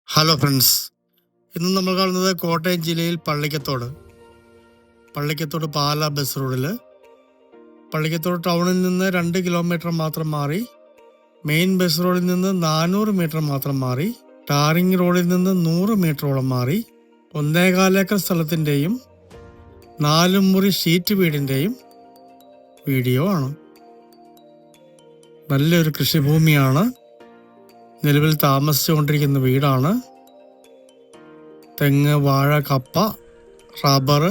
Hello friends, ഇന്ന് നമ്മൾ കാണുന്നത് കോട്ടയം ജില്ലയിൽ പള്ളിക്കത്തോട് പാലാ ബസ് റോഡിൽ പള്ളിക്കത്തോട് ടൗണിൽ നിന്ന് 2 കിലോമീറ്റർ മാത്രം മാറി, മെയിൻ ബസ് റോഡിൽ നിന്ന് 400 മീറ്റർ മാത്രം മാറി, ടാറിംഗ് റോഡിൽ നിന്ന് 100 മീറ്ററോളം മാറി 1.25 ഏക്കർ സ്ഥലത്തിൻ്റെയും 4 മുറി ഷീറ്റ് വീടിൻ്റെയും വീഡിയോ ആണ്. നല്ലൊരു കൃഷിഭൂമിയാണ്. നിലവിൽ താമസിച്ചുകൊണ്ടിരിക്കുന്ന വീടാണ്. തെങ്ങ്, വാഴ, കപ്പ, റബ്ബർ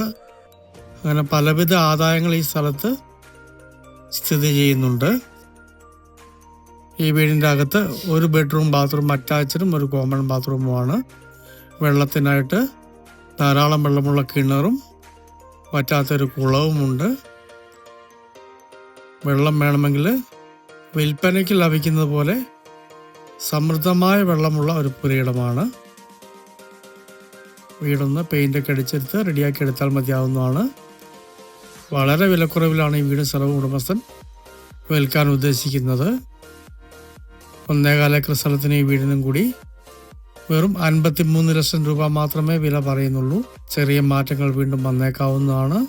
അങ്ങനെ പലവിധ ആദായങ്ങൾ ഈ സ്ഥലത്ത് സ്ഥിതി ചെയ്യുന്നുണ്ട്. ഈ വീടിൻ്റെ അകത്ത് ഒരു ബെഡ്റൂം, ബാത്റൂം അറ്റാച്ചഡും ഒരു കോമൺ ബാത്റൂമുമാണ്. വെള്ളത്തിനായിട്ട് ധാരാളം വെള്ളമുള്ള കിണറും വറ്റാത്തൊരു കുളവുമുണ്ട്. വെള്ളം വേണമെങ്കിൽ വിൽപ്പനയ്ക്ക് ലഭിക്കുന്നത് പോലെ സമൃദ്ധമായ വെള്ളമുള്ള ഒരു പുരയിടമാണ്. വീടൊന്ന് പെയിൻ്റൊക്കെ അടിച്ചെടുത്ത് റെഡിയാക്കി എടുത്താൽ മതിയാവുന്നതാണ്. വളരെ വിലക്കുറവിലാണ് ഈ വീടും സ്ഥലവും ഉടമസ്ഥൻ വിൽക്കാൻ ഉദ്ദേശിക്കുന്നത്. 1.25 ഏക്കർ സ്ഥലത്തിന് ഈ വീടിനും കൂടി വെറും 53 ലക്ഷം രൂപ മാത്രമേ വില പറയുന്നുള്ളൂ. ചെറിയ മാറ്റങ്ങൾ വീണ്ടും വന്നേക്കാവുന്നതാണ്.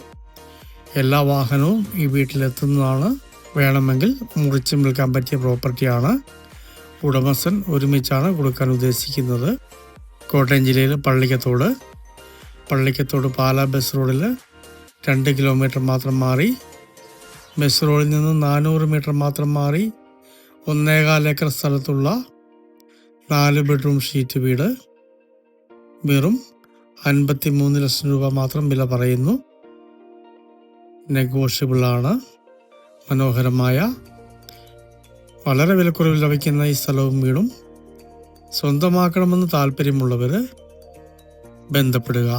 എല്ലാ വാഹനവും ഈ വീട്ടിലെത്തുന്നതാണ്. വേണമെങ്കിൽ മുറിച്ചും വിൽക്കാൻ പറ്റിയ പ്രോപ്പർട്ടിയാണ്. ഉടമസ്ഥൻ ഒരുമിച്ചാണ് കൊടുക്കാൻ ഉദ്ദേശിക്കുന്നത്. കോട്ടയം ജില്ലയിൽ പള്ളിക്കത്തോട് പാലാ ബസ് റോഡിൽ 2 കിലോമീറ്റർ മാത്രം മാറി, ബസ് റോഡിൽ നിന്ന് 400 മീറ്റർ മാത്രം മാറി 1.25 ഏക്കർ സ്ഥലത്തുള്ള 4 ബെഡ്റൂം ഷീറ്റ് വീട് വെറും 53 ലക്ഷം രൂപ മാത്രം വില പറയുന്നു. നെഗോഷ്യബിളാണ്. മനോഹരമായ വളരെ വിലക്കുറവിൽ ലഭിക്കുന്ന ഈ സ്ഥലവും വീടും സ്വന്തമാക്കണമെന്ന് താല്പര്യമുള്ളവർ ബന്ധപ്പെടുക.